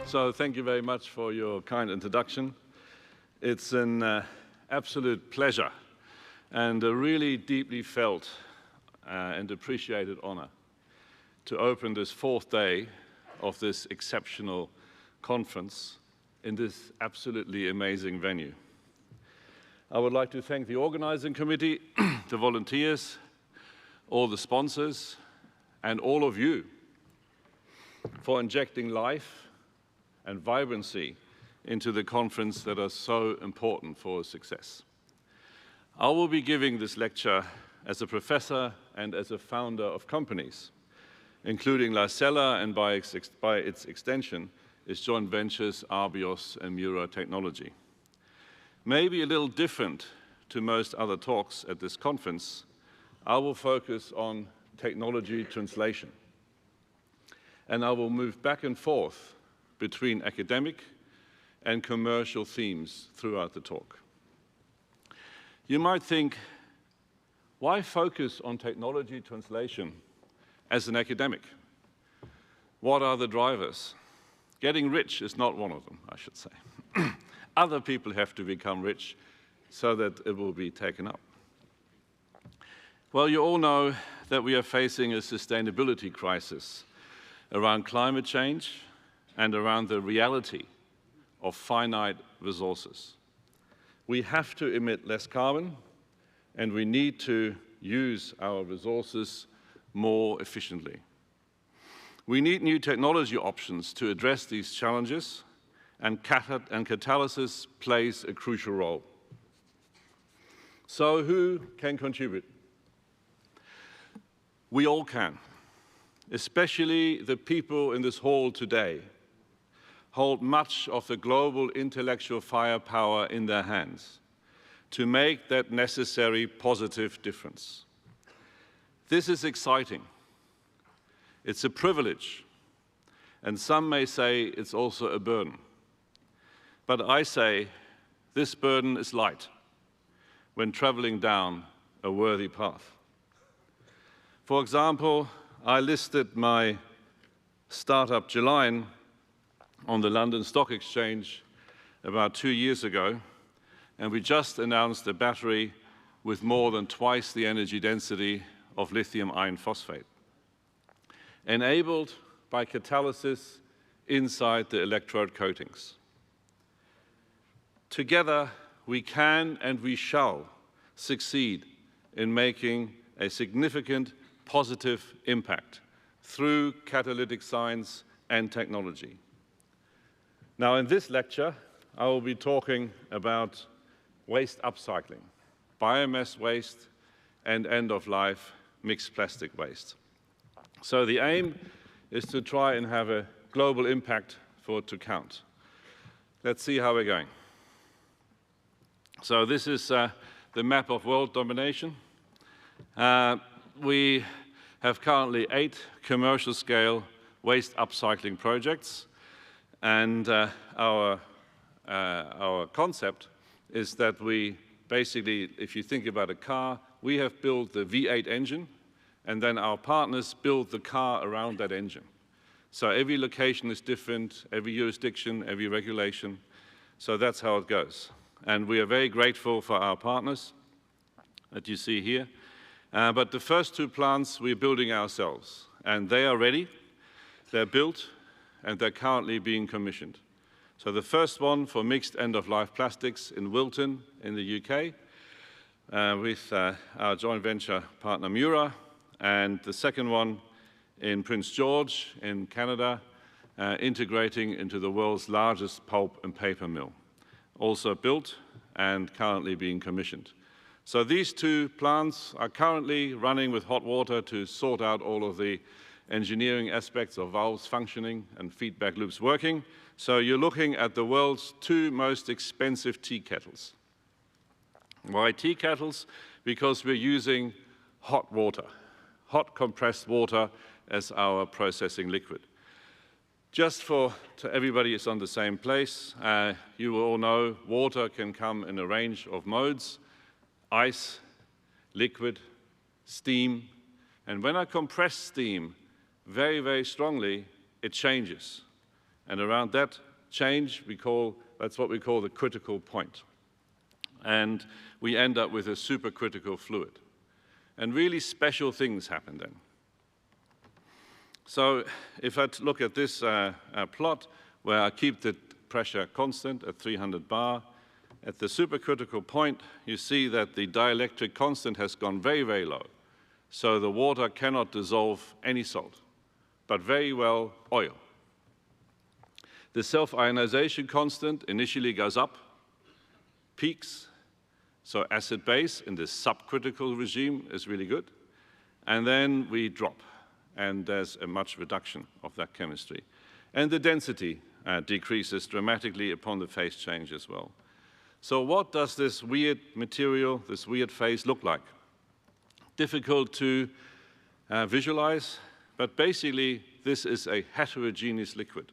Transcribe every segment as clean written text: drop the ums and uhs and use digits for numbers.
So thank you very much for your kind introduction. It's an absolute pleasure and a really deeply felt and appreciated honor to open this fourth day of this exceptional conference in this absolutely amazing venue. I would like to thank the organizing committee, the volunteers, all the sponsors, and all of you for injecting life and vibrancy into the conference that are so important for success. I will be giving this lecture as a professor and as a founder of companies, including Lacella and by its extension, its joint ventures Arbios and Mura Technology. Maybe a little different to most other talks at this conference, I will focus on technology translation. And I will move back and forth between academic and commercial themes throughout the talk. You might think, why focus on technology translation as an academic? What are the drivers? Getting rich is not one of them, I should say. Other people have to become rich so that it will be taken up. Well, you all know that we are facing a sustainability crisis around climate change and around the reality of finite resources. We have to emit less carbon, and we need to use our resources more efficiently. We need new technology options to address these challenges, and catalysis plays a crucial role. So who can contribute? We all can, especially the people in this hall today hold much of the global intellectual firepower in their hands to make that necessary positive difference. This is exciting. It's a privilege, and some may say it's also a burden. But I say this burden is light when traveling down a worthy path. For example, I listed my startup Gelion on the London Stock Exchange about 2 years ago, and we just announced a battery with more than twice the energy density of lithium iron phosphate, enabled by catalysis inside the electrode coatings. Together, we can and we shall succeed in making a significant positive impact through catalytic science and technology. Now, in this lecture, I will be talking about waste upcycling, biomass waste, and end-of-life mixed plastic waste. So the aim is to try and have a global impact for it to count. Let's see how we're going. So this is the map of world domination. We have currently 8 commercial-scale waste upcycling projects, and our concept is that we basically, if you think about a car, we have built the V8 engine, and then our partners build the car around that engine. So every location is different, every jurisdiction, every regulation. So that's how it goes. And we are very grateful for our partners that you see here. But the first 2 plants we're building ourselves, and they are ready, they're built, and they're currently being commissioned. So the first one for mixed end-of-life plastics in Wilton in the UK with our joint venture partner Mura, and the second one in Prince George in Canada, integrating into the world's largest pulp and paper mill, also built and currently being commissioned. So these 2 plants are currently running with hot water to sort out all of the engineering aspects of valves functioning and feedback loops working. So you're looking at the world's 2 most expensive tea kettles. Why tea kettles? Because we're using hot water, hot compressed water as our processing liquid. Just so everybody is on the same place, you will all know water can come in a range of modes: ice, liquid, steam. And when I compress steam very, very strongly, it changes. And around that change, that's what we call the critical point. And we end up with a supercritical fluid. And really special things happen then. So if I look at this plot where I keep the pressure constant at 300 bar, at the supercritical point, you see that the dielectric constant has gone very, very low. So the water cannot dissolve any salt, but very well oil. The self-ionization constant initially goes up, peaks, so acid-base in this subcritical regime is really good, and then we drop, and there's a much reduction of that chemistry. And the density decreases dramatically upon the phase change as well. So what does this weird material, this weird phase look like? Difficult to visualize, but basically this is a heterogeneous liquid.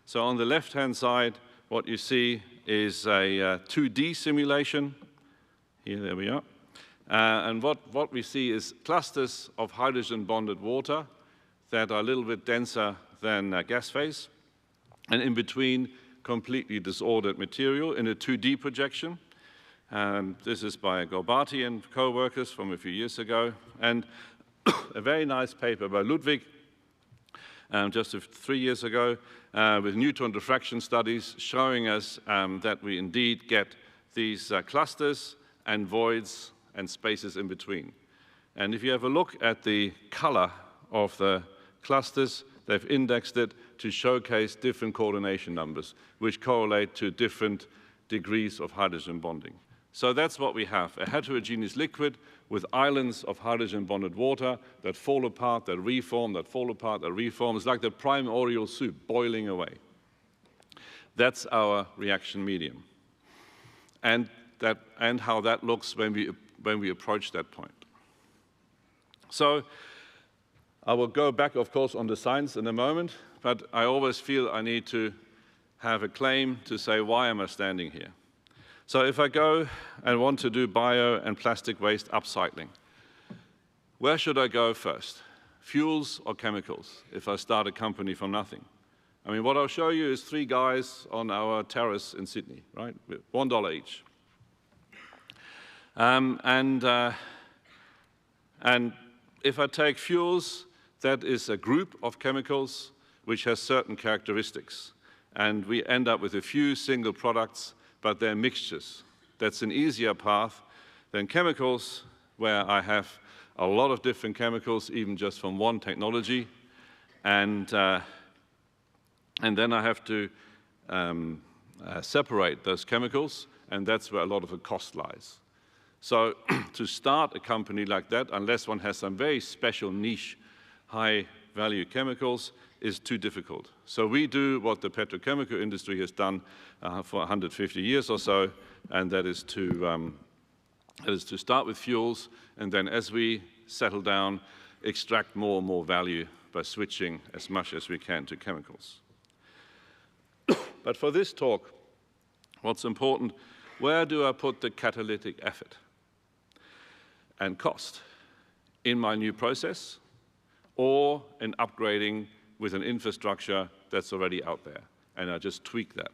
So on the left-hand side, what you see is a 2D simulation. Here, there we are. And what we see is clusters of hydrogen-bonded water that are a little bit denser than gas phase, and in between, completely disordered material in a 2D projection. This is by Gorbati and co-workers from a few years ago. And a very nice paper by Ludwig, just 3 years ago, with neutron diffraction studies showing us that we indeed get these clusters and voids and spaces in between. And if you have a look at the color of the clusters, they've indexed it to showcase different coordination numbers, which correlate to different degrees of hydrogen bonding. So that's what we have, a heterogeneous liquid with islands of hydrogen-bonded water that fall apart, that reform, that fall apart, that reform. It's like the primordial soup boiling away. That's our reaction medium. And how that looks when we approach that point. So I will go back, of course, on the science in a moment, but I always feel I need to have a claim to say, why am I standing here? So if I go and want to do bio and plastic waste upcycling, where should I go first? Fuels or chemicals, if I start a company from nothing? I mean, what I'll show you is 3 guys on our terrace in Sydney, right, with $1 each. And if I take fuels, that is a group of chemicals which has certain characteristics. And we end up with a few single products, but they're mixtures. That's an easier path than chemicals, where I have a lot of different chemicals, even just from one technology. And then I have to separate those chemicals, and that's where a lot of the cost lies. So to start a company like that, unless one has some very special niche, high-value chemicals, is too difficult. So we do what the petrochemical industry has done for 150 years or so, and that is to start with fuels, and then as we settle down, extract more and more value by switching as much as we can to chemicals. But for this talk, what's important, where do I put the catalytic effort and cost? In my new process or in upgrading with an infrastructure that's already out there, and I just tweak that.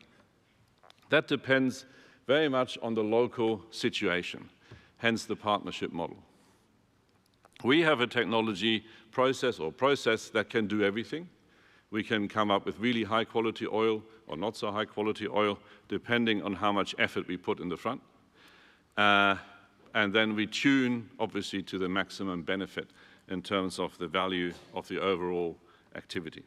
That depends very much on the local situation, hence the partnership model. We have a technology process that can do everything. We can come up with really high quality oil or not so high quality oil, depending on how much effort we put in the front. And then we tune, obviously, to the maximum benefit in terms of the value of the overall activity.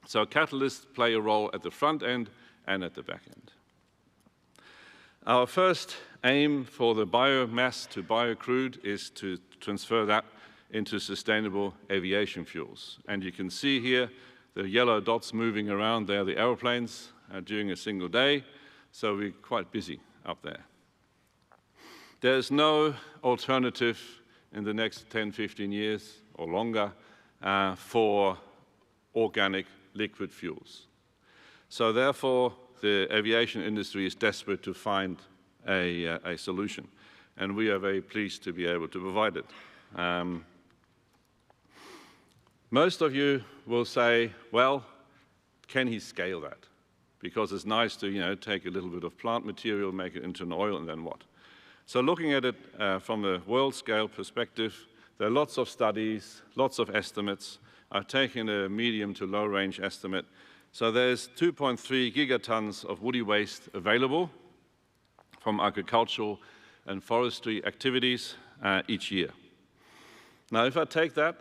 So catalysts play a role at the front end and at the back end. Our first aim for the biomass to biocrude is to transfer that into sustainable aviation fuels. And you can see here the yellow dots moving around there, the aeroplanes during a single day. So we're quite busy up there. There's no alternative in the next 10, 15 years or longer for organic liquid fuels. So therefore, the aviation industry is desperate to find a solution, and we are very pleased to be able to provide it. Most of you will say, well, can he scale that? Because it's nice to, take a little bit of plant material, make it into an oil, and then what? So looking at it from a world scale perspective, there are lots of studies, lots of estimates. I've taken a medium to low range estimate. So there's 2.3 gigatons of woody waste available from agricultural and forestry activities each year. Now, if I take that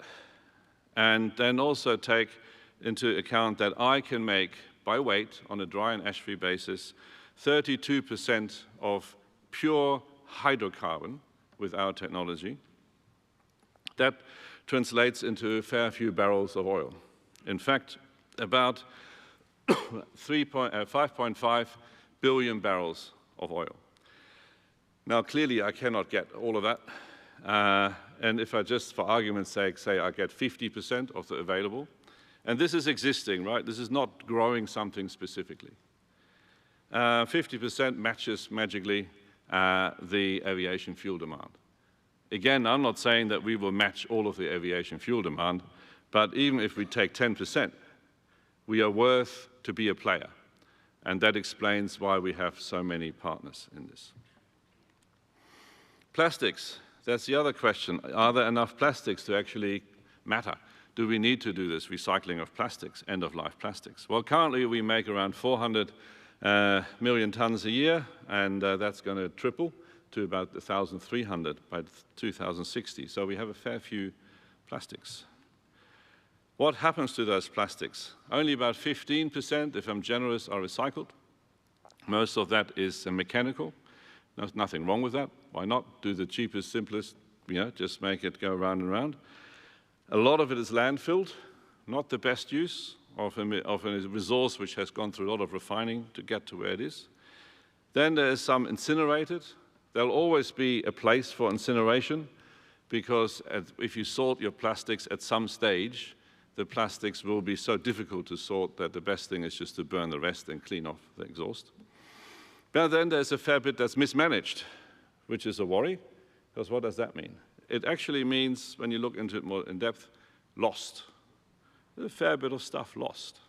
and then also take into account that I can make, by weight, on a dry and ash-free basis, 32% of pure hydrocarbon with our technology, that translates into a fair few barrels of oil. In fact, about 5.5 billion barrels of oil. Now, clearly, I cannot get all of that. And if I just, for argument's sake, say I get 50% of the available, and this is existing, right? This is not growing something specifically. 50% matches magically the aviation fuel demand. Again, I'm not saying that we will match all of the aviation fuel demand, but even if we take 10%, we are worth to be a player. And that explains why we have so many partners in this. Plastics, that's the other question. Are there enough plastics to actually matter? Do we need to do this recycling of plastics, end-of-life plastics? Well, currently we make around 400 million tons a year, and that's going to triple to about 1,300 by 2060. So we have a fair few plastics. What happens to those plastics? Only about 15%, if I'm generous, are recycled. Most of that is mechanical. There's nothing wrong with that. Why not? Do the cheapest, simplest, just make it go round and round. A lot of it is landfilled, not the best use of a resource which has gone through a lot of refining to get to where it is. Then there is some incinerated. There'll always be a place for incineration because if you sort your plastics at some stage, the plastics will be so difficult to sort that the best thing is just to burn the rest and clean off the exhaust. But then there's a fair bit that's mismanaged, which is a worry, because what does that mean? It actually means, when you look into it more in depth, lost. There's a fair bit of stuff lost.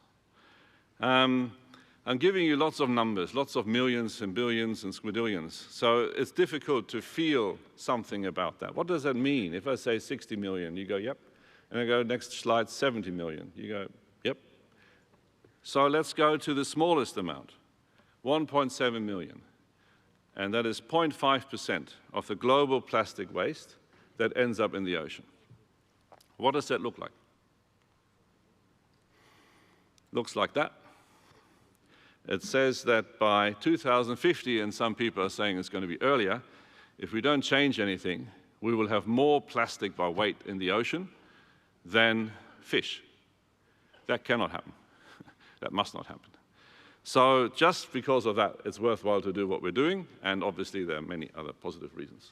I'm giving you lots of numbers, lots of millions and billions and squadrillions. So it's difficult to feel something about that. What does that mean? If I say 60 million, you go, yep. And I go, next slide, 70 million. You go, yep. So let's go to the smallest amount, 1.7 million. And that is 0.5% of the global plastic waste that ends up in the ocean. What does that look like? Looks like that. It says that by 2050, and some people are saying it's going to be earlier, if we don't change anything, we will have more plastic by weight in the ocean than fish. That cannot happen. That must not happen. So just because of that, it's worthwhile to do what we're doing, and obviously there are many other positive reasons.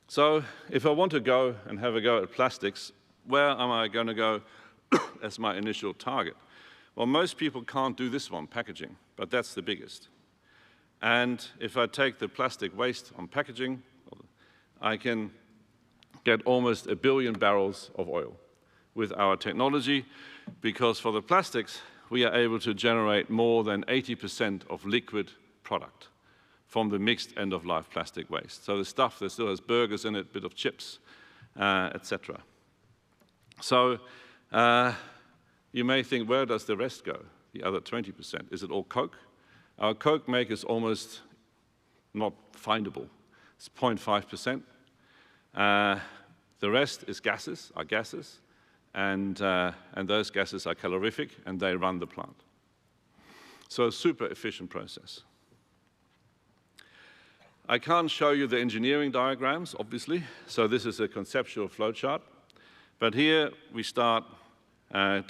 So if I want to go and have a go at plastics, where am I going to go as my initial target? Well, most people can't do this one, packaging, but that's the biggest. And if I take the plastic waste on packaging, I can get almost 1 billion barrels of oil with our technology, because for the plastics, we are able to generate more than 80% of liquid product from the mixed end-of-life plastic waste. So the stuff that still has burgers in it, a bit of chips, etc. So you may think, where does the rest go, the other 20%? Is it all Coke? Our Coke make is almost not findable. It's 0.5%. The rest is gases, and those gases are calorific, and they run the plant. So a super efficient process. I can't show you the engineering diagrams, obviously, so this is a conceptual flowchart. But here we start, I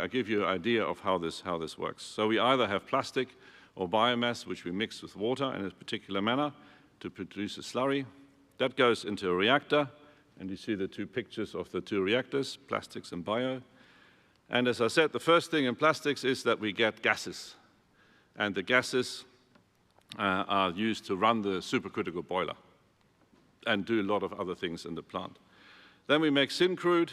give you an idea of how this works. So we either have plastic or biomass, which we mix with water in a particular manner to produce a slurry. That goes into a reactor, and you see the two pictures of the two reactors, plastics and bio. And as I said, the first thing in plastics is that we get gases. And the gases are used to run the supercritical boiler and do a lot of other things in the plant. Then we make syncrude.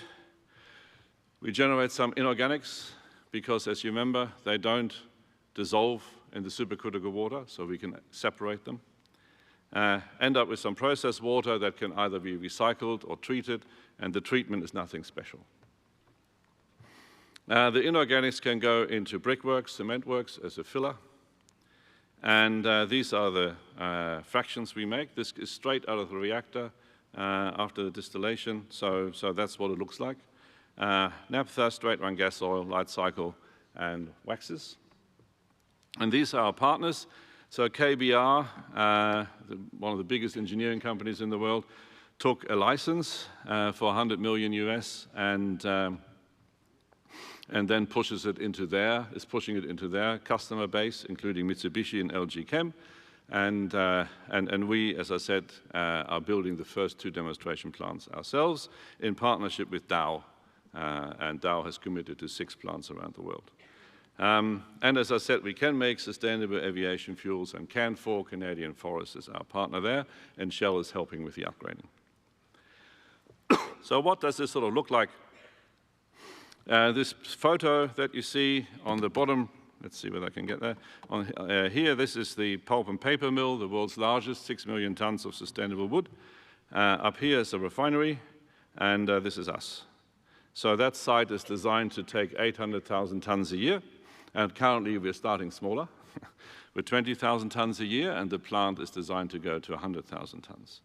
We generate some inorganics, because, as you remember, they don't dissolve in the supercritical water, so we can separate them. End up with some processed water that can either be recycled or treated, and the treatment is nothing special. The inorganics can go into brickworks, cement works as a filler, and these are the fractions we make. This is straight out of the reactor after the distillation, so that's what it looks like. Naphtha, straight-run gas oil, light cycle, and waxes. And these are our partners. So KBR, one of the biggest engineering companies in the world, took a license for 100 million US and then pushes it into is pushing it into their customer base, including Mitsubishi and LG Chem. And we, as I said, are building the first 2 demonstration plants ourselves in partnership with Dow. And Dow has committed to 6 plants around the world. And as I said, we can make sustainable aviation fuels, and Canfor, Canadian Forest, is our partner there, and Shell is helping with the upgrading. So what does this sort of look like? This photo that you see on the bottom, let's see whether I can get there. Here, this is the pulp and paper mill, the world's largest, 6 million tons of sustainable wood. Up here is a refinery, and this is us. So that site is designed to take 800,000 tons a year. And currently, we're starting smaller with 20,000 tons a year, and the plant is designed to go to 100,000 tons.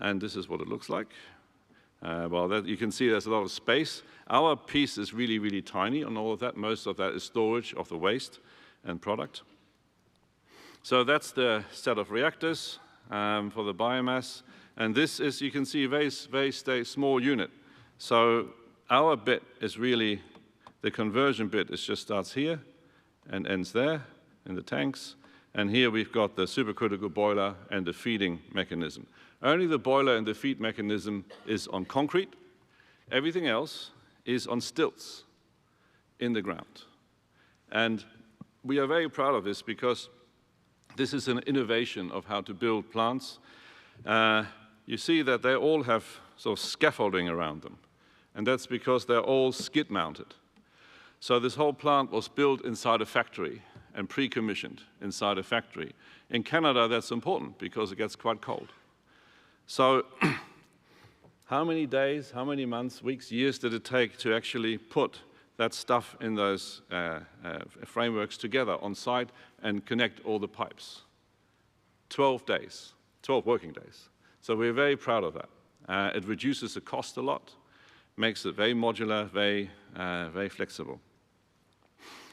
And this is what it looks like. You can see there's a lot of space. Our piece is really, really tiny on all of that. Most of that is storage of the waste and product. So that's the set of reactors for the biomass. And this is, you can see, a very small unit. So our bit is really, the conversion bit just starts here and ends there in the tanks. And here we've got the supercritical boiler and the feeding mechanism. Only the boiler and the feed mechanism is on concrete. Everything else is on stilts in the ground. And we are very proud of this because this is an innovation of how to build plants. You see that they all have sort of scaffolding around them. And that's because they're all skid mounted. So this whole plant was built inside a factory and pre-commissioned inside a factory. In Canada, that's important because it gets quite cold. So how many days, how many months, weeks, years did it take to actually put that stuff in those frameworks together on site and connect all the pipes? 12 days, 12 working days. So we're very proud of that. It reduces the cost a lot, makes it very modular, very flexible.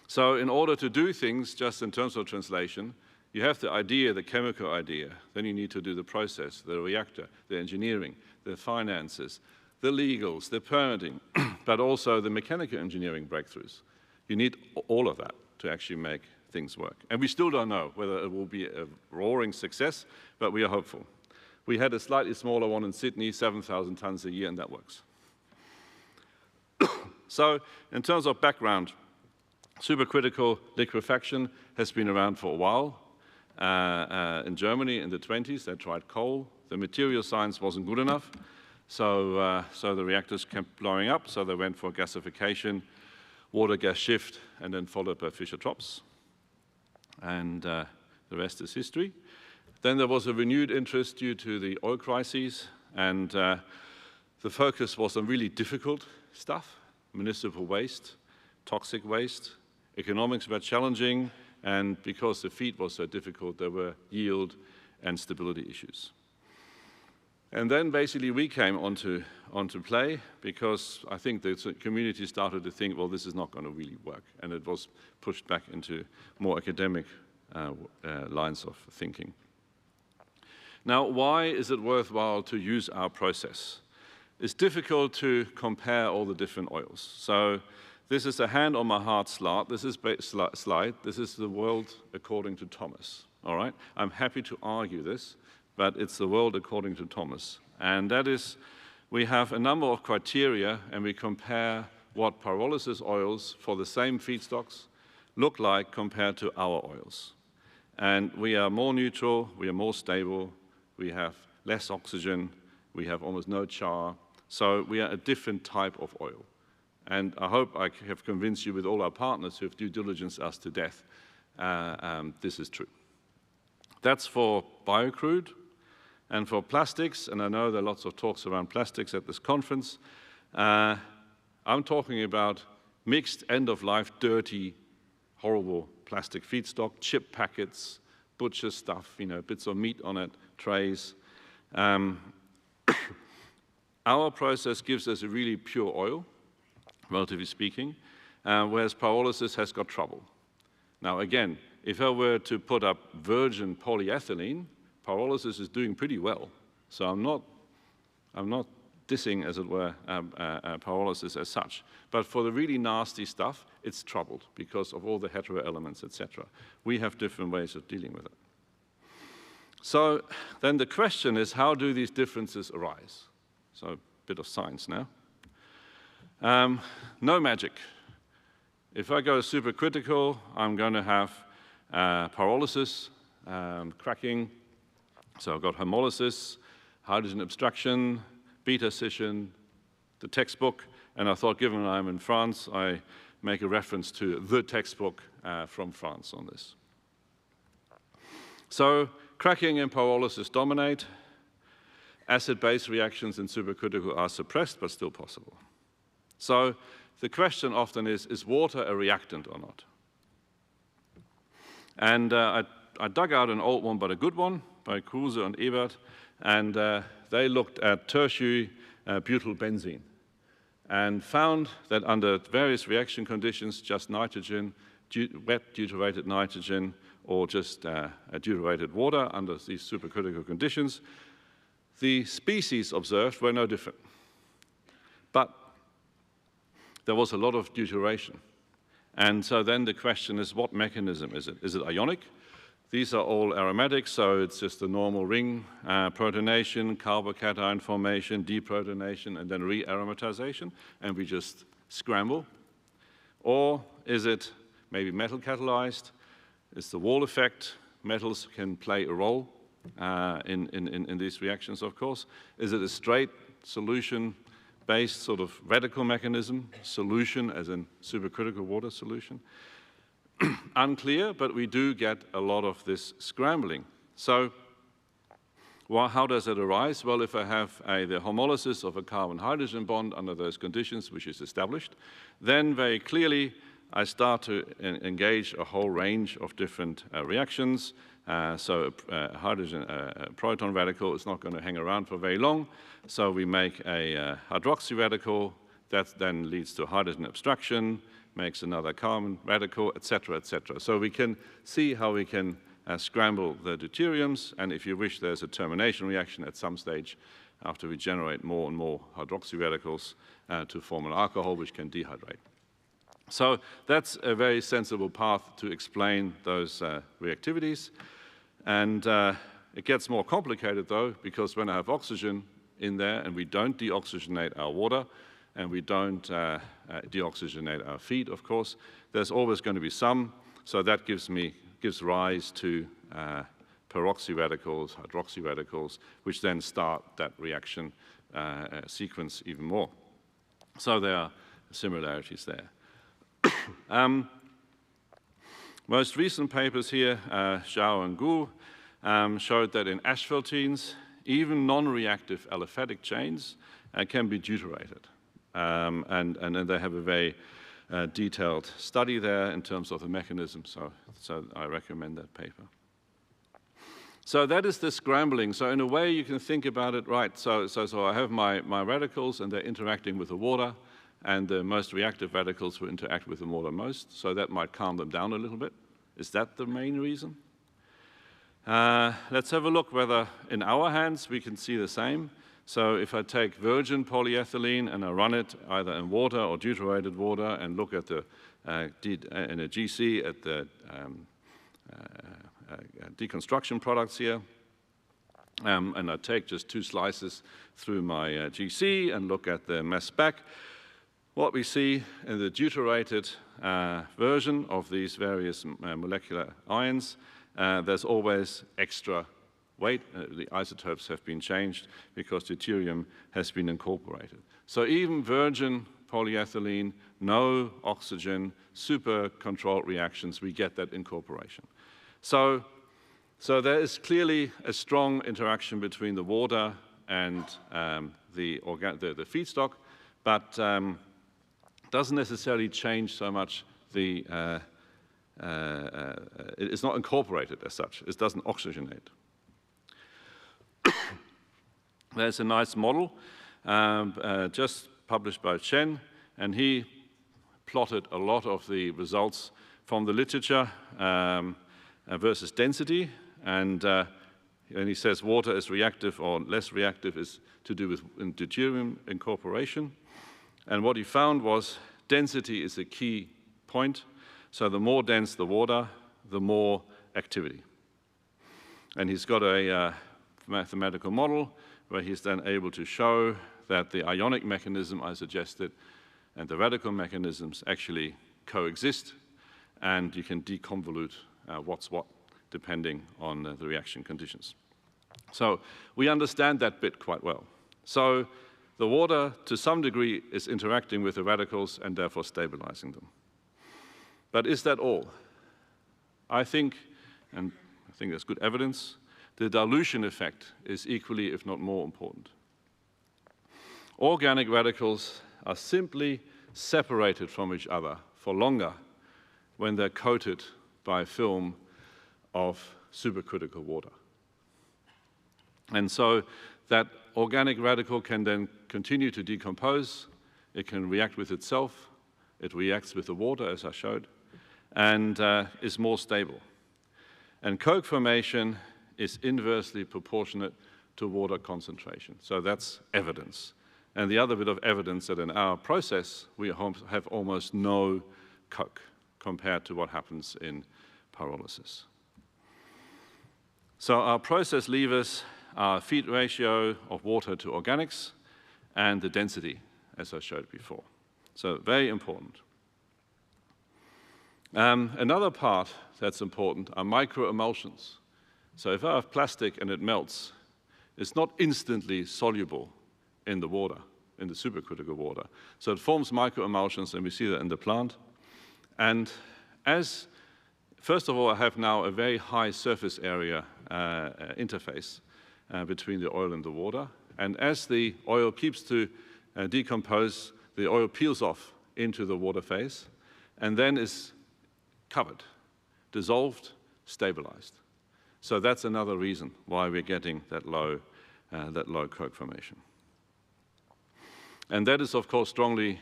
So in order to do things just in terms of translation, you have the idea, the chemical idea. Then you need to do the process, the reactor, the engineering, the finances, the legals, the permitting, but also the mechanical engineering breakthroughs. You need all of that to actually make things work. And we still don't know whether it will be a roaring success, but we are hopeful. We had a slightly smaller one in Sydney, 7,000 tons a year, and that works. So in terms of background, supercritical liquefaction has been around for a while. In Germany in the 20s, they tried coal. The material science wasn't good enough, so the reactors kept blowing up, so they went for gasification, water gas shift, and then followed by Fischer-Tropsch. And the rest is history. Then there was a renewed interest due to the oil crises, and the focus was on really difficult stuff, municipal waste, toxic waste. Economics were challenging, and because the feed was so difficult, there were yield and stability issues. And then basically we came onto play because I think the community started to think, well, this is not going to really work, and it was pushed back into more academic lines of thinking. Now, why is it worthwhile to use our process? It's difficult to compare all the different oils. So this is a hand on my heart slide. This is the world according to Thomas, all right? I'm happy to argue this, but it's the world according to Thomas. And that is, we have a number of criteria, and we compare what pyrolysis oils for the same feedstocks look like compared to our oils. And we are more neutral, we are more stable, we have less oxygen, we have almost no char. So we are a different type of oil. And I hope I have convinced you with all our partners who have due diligence us to death, this is true. That's for biocrude. And for plastics, and I know there are lots of talks around plastics at this conference, I'm talking about mixed end-of-life, dirty, horrible plastic feedstock, chip packets, butcher stuff, bits of meat on it, trays. Our process gives us a really pure oil, relatively speaking, whereas pyrolysis has got trouble. Now again, if I were to put up virgin polyethylene, pyrolysis is doing pretty well. So I'm not dissing, as it were, pyrolysis as such. But for the really nasty stuff, it's troubled because of all the hetero elements, etc. We have different ways of dealing with it. So then the question is, how do these differences arise? So a bit of science now. No magic. If I go supercritical, I'm going to have pyrolysis, cracking. So I've got homolysis, hydrogen abstraction, beta scission, the textbook, and I thought, given I'm in France, I make a reference to the textbook from France on this. So cracking and pyrolysis dominate. Acid-base reactions in supercritical are suppressed, but still possible. So the question often is water a reactant or not? And I dug out an old one, but a good one, by Kruse and Ebert, and they looked at tertiary butylbenzene and found that under various reaction conditions, just nitrogen, wet deuterated nitrogen, or just deuterated water under these supercritical conditions, the species observed were no different. But there was a lot of deuteration. And so then the question is, what mechanism is it? Is it ionic? These are all aromatics, so it's just the normal ring protonation, carbocation formation, deprotonation, and then re-aromatization, and we just scramble. Or is it maybe metal catalyzed? It's the wall effect. Metals can play a role in these reactions, of course. Is it a straight solution-based sort of radical mechanism, solution as in supercritical water solution? Unclear, but we do get a lot of this scrambling. So how does it arise? Well, if I have the homolysis of a carbon-hydrogen bond under those conditions, which is established, then very clearly I start to engage a whole range of different reactions. So a hydrogen proton radical is not going to hang around for very long. So we make a hydroxy radical that then leads to hydrogen abstraction, makes another carbon radical, etc., etc. So we can see how we can scramble the deuteriums, and if you wish, there's a termination reaction at some stage after we generate more and more hydroxy radicals to form an alcohol which can dehydrate. So that's a very sensible path to explain those reactivities. And it gets more complicated, though, because when I have oxygen in there and we don't deoxygenate our water, and we don't deoxygenate our feed, of course, there's always going to be some. So that gives rise to peroxy radicals, hydroxy radicals, which then start that reaction sequence even more. So there are similarities there. Most recent papers here, Zhao and Gu, showed that in asphaltenes, even non-reactive aliphatic chains can be deuterated. And then they have a very detailed study there in terms of the mechanism, so I recommend that paper. So that is the scrambling. So in a way, you can think about it, right, so I have my radicals, and they're interacting with the water, and the most reactive radicals will interact with the water most, so that might calm them down a little bit. Is that the main reason? Let's have a look whether in our hands we can see the same. So if I take virgin polyethylene and I run it either in water or deuterated water and look at the in a GC at the deconstruction products here, and I take just 2 slices through my GC and look at the mass spec, what we see in the deuterated version of these various molecular ions, there's always extra weight. The isotopes have been changed because deuterium has been incorporated. So even virgin polyethylene, no oxygen, super controlled reactions, we get that incorporation. So there is clearly a strong interaction between the water and the feedstock, but doesn't necessarily change so much the, it's not incorporated as such. It doesn't oxygenate. There's a nice model just published by Chen, and he plotted a lot of the results from the literature versus density, and he says water is reactive or less reactive is to do with deuterium incorporation. And what he found was density is a key point. So the more dense the water, the more activity. And he's got a mathematical model where he's then able to show that the ionic mechanism I suggested and the radical mechanisms actually coexist, and you can deconvolute what's what depending on the reaction conditions. So we understand that bit quite well. So the water, to some degree, is interacting with the radicals and therefore stabilizing them. But is that all? I think, and I think there's good evidence, the dilution effect is equally, if not more, important. Organic radicals are simply separated from each other for longer when they're coated by a film of supercritical water. And so that organic radical can then continue to decompose. It can react with itself. It reacts with the water, as I showed, and is more stable. And coke formation is inversely proportionate to water concentration. So that's evidence. And the other bit of evidence that in our process, we have almost no coke compared to what happens in pyrolysis. So our process levers are feed ratio of water to organics and the density, as I showed before. So very important. Another part that's important are microemulsions. So if I have plastic and it melts, it's not instantly soluble in the water, in the supercritical water. So it forms microemulsions, and we see that in the plant. And first of all, I have now a very high surface area interface between the oil and the water. And as the oil keeps to decompose, the oil peels off into the water phase and then is covered, dissolved, stabilized. So that's another reason why we're getting that low coke formation. And that is, of course, strongly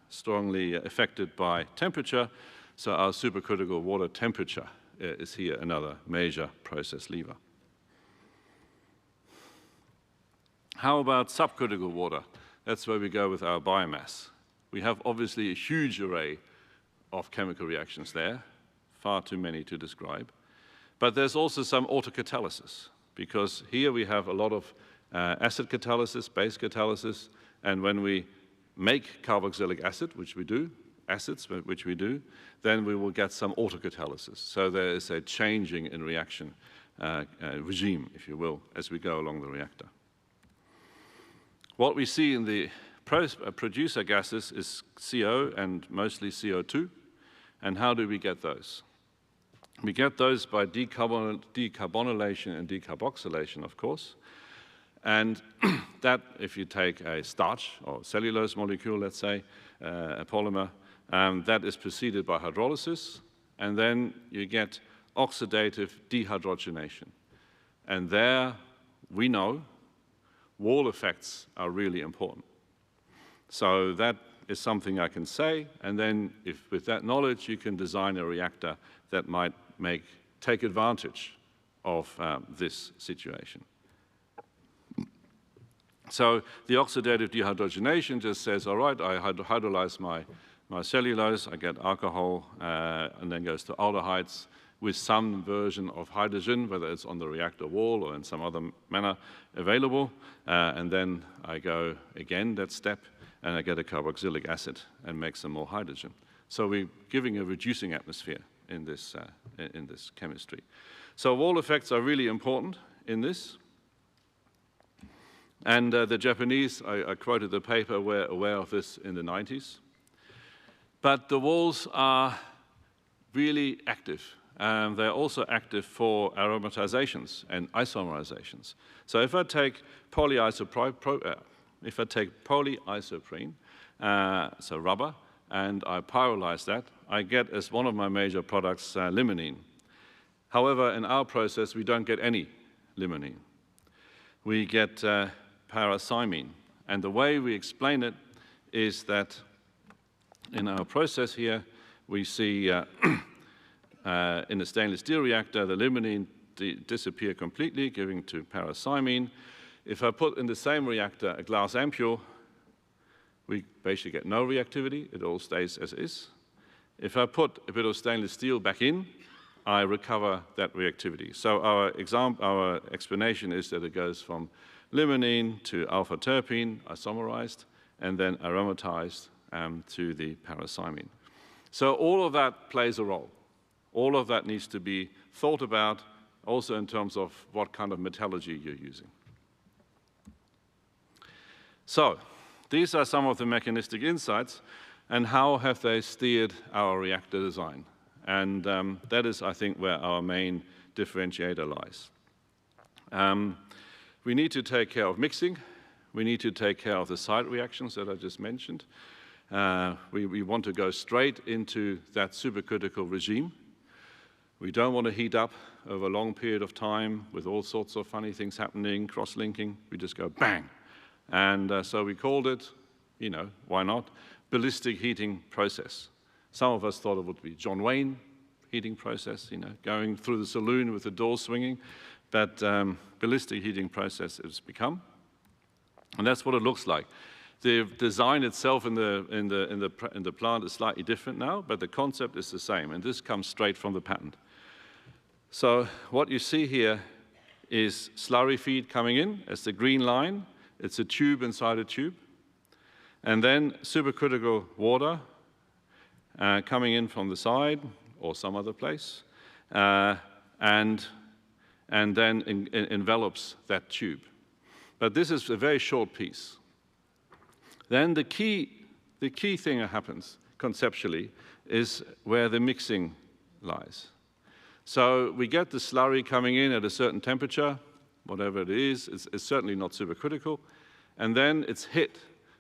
affected by temperature. So our supercritical water temperature is here another major process lever. How about subcritical water? That's where we go with our biomass. We have obviously a huge array of chemical reactions there, far too many to describe. But there's also some autocatalysis, because here we have a lot of acid catalysis, base catalysis, and when we make carboxylic acid, which we do, acids, which we do, then we will get some autocatalysis. So there is a changing in reaction regime, if you will, as we go along the reactor. What we see in the producer gases is CO and mostly CO2. And how do we get those? We get those by decarbonylation and decarboxylation, of course. And that, if you take a starch or cellulose molecule, let's say, a polymer, that is preceded by hydrolysis, and then you get oxidative dehydrogenation. And there, we know, wall effects are really important. So that is something I can say, and then if with that knowledge you can design a reactor that might take advantage of this situation. So the oxidative dehydrogenation just says, all right, I hydrolyze my cellulose, I get alcohol, and then goes to aldehydes with some version of hydrogen, whether it's on the reactor wall or in some other manner available. And then I go again that step, and I get a carboxylic acid and make some more hydrogen. So we're giving a reducing atmosphere in this chemistry. So wall effects are really important in this. And the Japanese, I quoted the paper, were aware of this in the 90s. But the walls are really active. They're also active for aromatizations and isomerizations. So if I take polyisoprene, so rubber, and I pyrolyze that, I get as one of my major products limonene. However, in our process, we don't get any limonene. We get parathymine. And the way we explain it is that in our process here, we see in a stainless steel reactor, the limonene disappear completely, giving to parathymine. If I put in the same reactor a glass ampule, we basically get no reactivity. It all stays as is. If I put a bit of stainless steel back in, I recover that reactivity. So our explanation is that it goes from limonene to alpha-terpene, isomerized, and then aromatized to the parathymine. So all of that plays a role. All of that needs to be thought about, also in terms of what kind of metallurgy you're using. So these are some of the mechanistic insights, and how have they steered our reactor design? And that is, I think, where our main differentiator lies. We need to take care of mixing. We need to take care of the side reactions that I just mentioned. We want to go straight into that supercritical regime. We don't want to heat up over a long period of time with all sorts of funny things happening, cross-linking. We just go bang. And so we called it, you know, why not, ballistic heating process. Some of us thought it would be John Wayne heating process, you know, going through the saloon with the door swinging. But ballistic heating process it's become. And that's what it looks like. The design itself in the plant is slightly different now, but the concept is the same. And this comes straight from the patent. So what you see here is slurry feed coming in as the green line. It's a tube inside a tube. And then supercritical water coming in from the side or some other place, and then envelops that tube. But this is a very short piece. Then the key thing that happens conceptually is where the mixing lies. So we get the slurry coming in at a certain temperature, whatever it is. It's certainly not supercritical. And then it's hit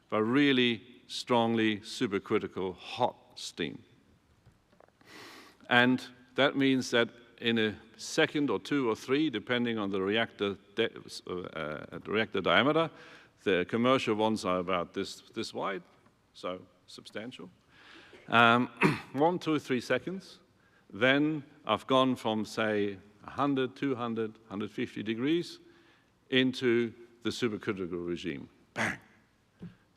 by really strongly supercritical hot steam. And that means that in a second or two or three, depending on the reactor diameter, the commercial ones are about this wide, so substantial. 1, 2, 3 seconds. Then I've gone from, say, 100, 200, 150 degrees into the supercritical regime. Bang.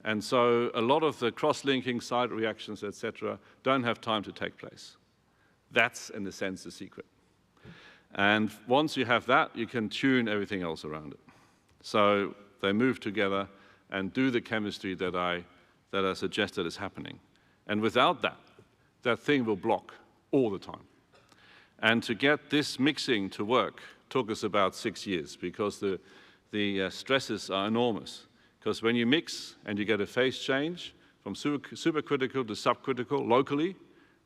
And so a lot of the cross-linking side reactions, etc., don't have time to take place. That's, in a sense, the secret. And once you have that, you can tune everything else around it. So they move together and do the chemistry that I suggested is happening. And without that, that thing will block all the time. And to get this mixing to work took us about 6 years because the stresses are enormous. Because when you mix and you get a phase change from supercritical to subcritical locally,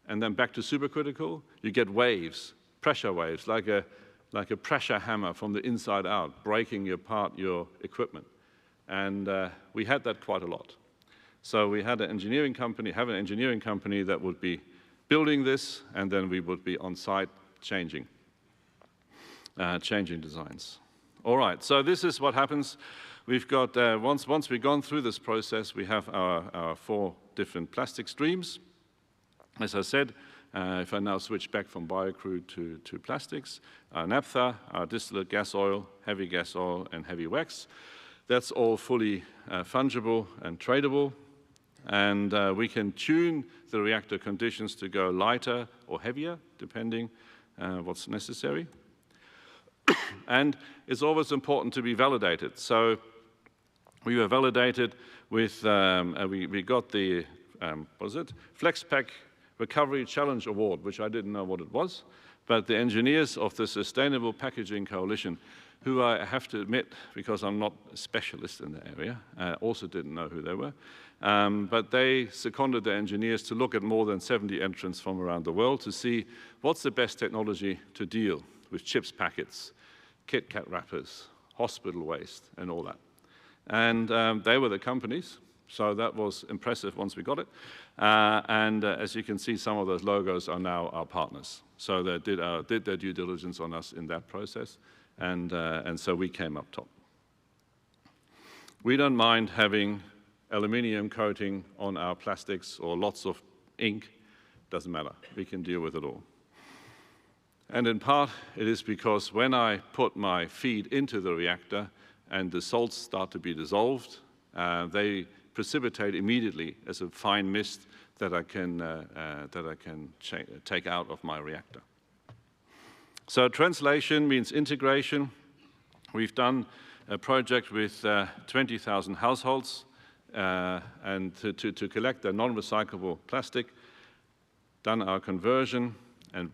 and then back to supercritical, you get waves, pressure waves, like a pressure hammer from the inside out, breaking apart your equipment. And we had that quite a lot. So we had an engineering company, that would be building this, and then we would be on site changing designs. All right, so this is what happens. We've got, once we've gone through this process, we have our 4 different plastic streams. As I said, if I now switch back from biocrude to plastics, our naphtha, our distillate gas oil, heavy gas oil, and heavy wax, that's all fully fungible and tradable. And we can tune the reactor conditions to go lighter or heavier, depending what's necessary. And it's always important to be validated. So we were validated with, we got the, what was it? FlexPack Recovery Challenge Award, which I didn't know what it was, but the engineers of the Sustainable Packaging Coalition who I have to admit, because I'm not a specialist in the area, also didn't know who they were. But they seconded their engineers to look at more than 70 entrants from around the world to see what's the best technology to deal with chips packets, KitKat wrappers, hospital waste, and all that. And they were the companies, so that was impressive once we got it. As you can see, some of those logos are now our partners. So they did their due diligence on us in that process, and so we came up top. We don't mind having aluminium coating on our plastics or lots of ink. Doesn't matter. We can deal with it all. And in part, it is because when I put my feed into the reactor and the salts start to be dissolved, they precipitate immediately as a fine mist that I can take out of my reactor. So translation means integration. We've done a project with 20,000 households and to collect their non-recyclable plastic, done our conversion, and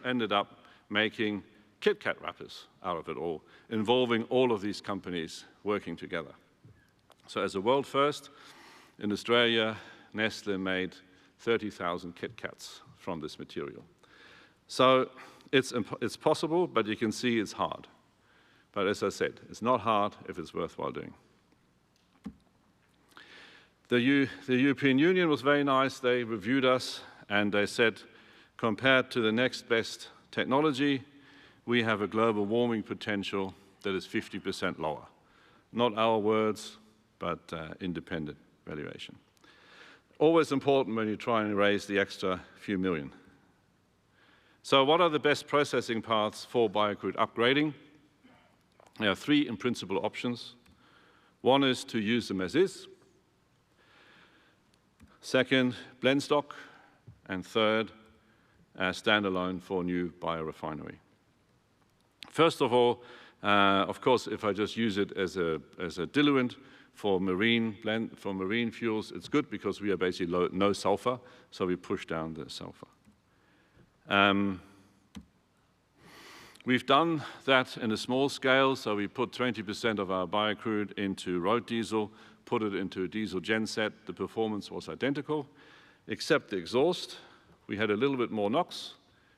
ended up making KitKat wrappers out of it all, involving all of these companies working together. So as a world first, in Australia, Nestle made 30,000 KitKats from this material. So it's possible, but you can see it's hard. But as I said, it's not hard if it's worthwhile doing. The European Union was very nice. They reviewed us, and they said, compared to the next best technology, we have a global warming potential that is 50% lower. Not our words, but independent valuation. Always important when you try and raise the extra few million. So what are the best processing paths for biocrude upgrading? There are three in principle options. One is to use them as is. Second, blend stock. And third, standalone for new biorefinery. First of all, of course, if I just use it as a diluent for marine fuels, it's good because we are basically no sulfur, so we push down the sulfur. We've done that in a small scale, so we put 20% of our biocrude into road diesel, put it into a diesel genset. The performance was identical, except the exhaust. We had a little bit more NOx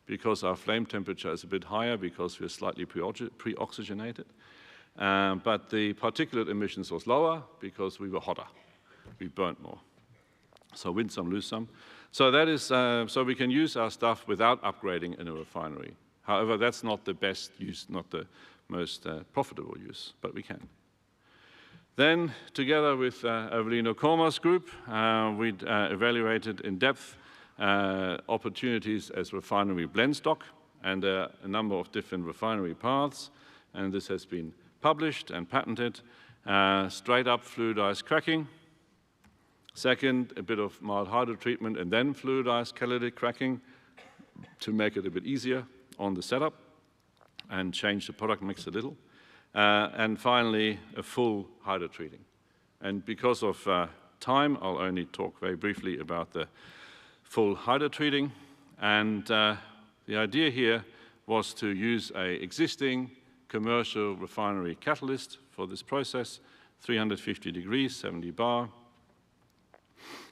because our flame temperature is a bit higher because we're slightly pre-oxygenated. But the particulate emissions was lower because we were hotter. We burnt more. So win some, lose some. So that is, so we can use our stuff without upgrading in a refinery. However, that's not the best use, not the most profitable use, but we can. Then, together with Evelino Korma's group, we evaluated in depth opportunities as refinery blend stock and a number of different refinery paths. And this has been published and patented. Straight up fluidized cracking. Second, a bit of mild hydrotreatment and then fluidized catalytic cracking to make it a bit easier on the setup and change the product mix a little. And finally, a full hydrotreating. And because of time, I'll only talk very briefly about the full hydrotreating. And the idea here was to use an existing commercial refinery catalyst for this process, 350 degrees, 70 bar.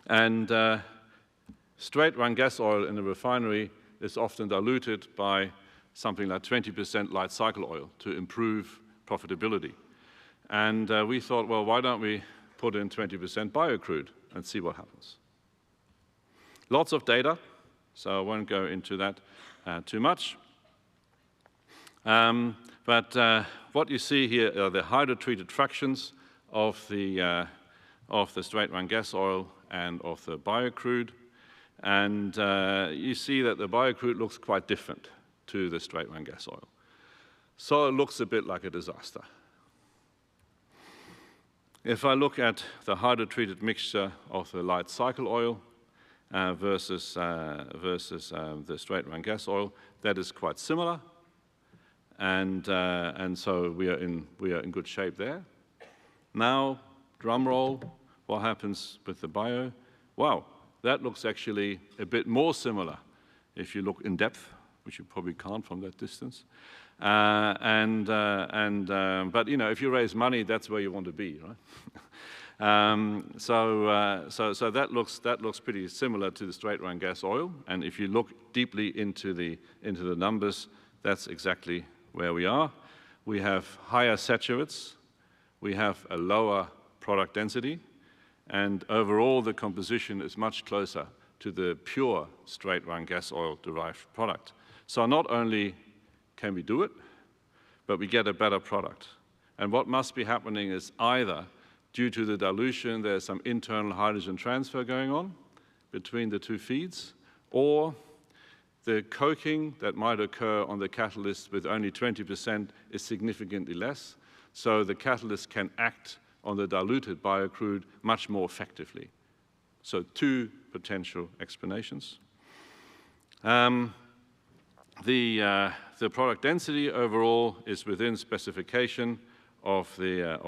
And straight run gas oil in a refinery is often diluted by something like 20% light cycle oil to improve profitability. And we thought, well, why don't we put in 20% biocrude and see what happens? Lots of data, so I won't go into that too much. But what you see here are the hydrotreated fractions of the straight run gas oil and of the biocrude. And you see that the biocrude looks quite different to the straight run gas oil. So it looks a bit like a disaster. If I look at the hydrotreated mixture of the light cycle oil versus the straight run gas oil, that is quite similar. And so we are in good shape there. Now, drum roll, what happens with the bio? Wow, that looks actually a bit more similar if you look in depth, which you probably can't from that distance. But you know, if you raise money, that's where you want to be, right? So that looks pretty similar to the straight-run gas oil. And if you look deeply into the numbers, that's exactly where we are. We have higher saturates, we have a lower product density, and overall the composition is much closer to the pure straight-run gas oil-derived product. So not only can we do it, but we get a better product. And what must be happening is either due to the dilution, there's some internal hydrogen transfer going on between the two feeds, or the coking that might occur on the catalyst with only 20% is significantly less, so the catalyst can act on the diluted biocrude much more effectively. So two potential explanations. The product density overall is within specification of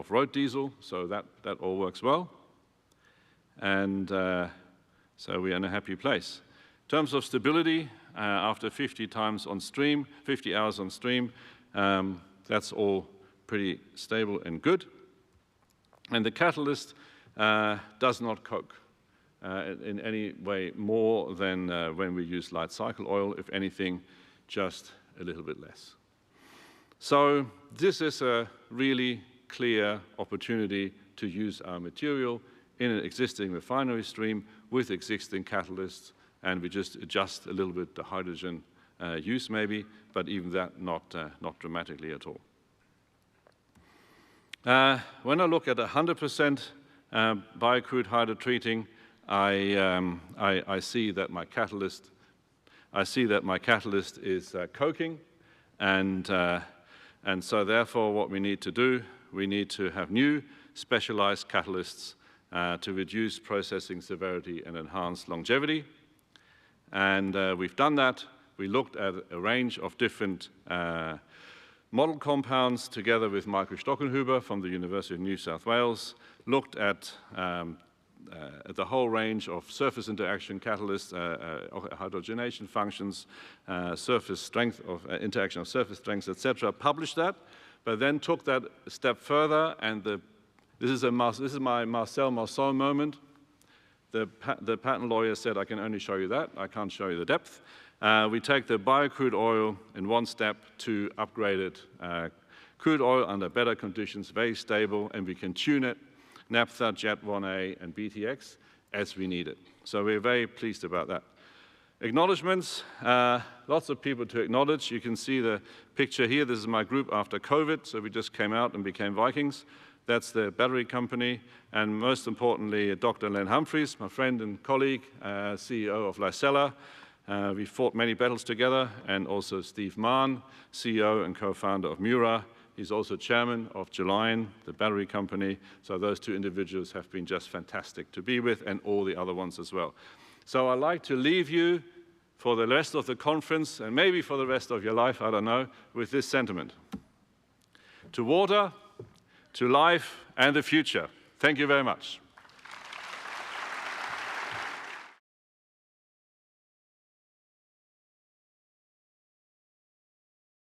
road diesel, so that all works well. And so we're in a happy place. In terms of stability, after 50 hours on stream, that's all pretty stable and good. And the catalyst does not coke in any way more than when we use light cycle oil, if anything, just a little bit less. So this is a really clear opportunity to use our material in an existing refinery stream with existing catalysts, and we just adjust a little bit the hydrogen use maybe, but even that not dramatically at all. When I look at 100% biocrude hydrotreating, I see that my catalyst is coking, and so therefore what we need to do, we need to have new specialized catalysts to reduce processing severity and enhance longevity. And we've done that. We looked at a range of different model compounds together with Michael Stockenhuber from the University of New South Wales, looked at the whole range of surface interaction catalysts, hydrogenation functions, surface strength of interaction of surface strengths, etc. Published that, but then took that a step further, and this is my Marcel Marceau moment. The patent lawyer said, I can only show you that, I can't show you the depth. We take the biocrude oil in one step to upgraded crude oil under better conditions, very stable, and we can tune it, naphtha, Jet 1A, and BTX as we need it. So we're very pleased about that. Acknowledgements, lots of people to acknowledge. You can see the picture here. This is my group after COVID, so we just came out and became Vikings. That's the battery company, and most importantly, Dr. Len Humphreys, my friend and colleague, CEO of Licella. We fought many battles together, and also Steve Mahn, CEO and co-founder of Mura. He's also chairman of Gelion, the battery company. So those two individuals have been just fantastic to be with, and all the other ones as well. So I'd like to leave you for the rest of the conference, and maybe for the rest of your life, I don't know, with this sentiment. To water, to life, and the future. Thank you very much.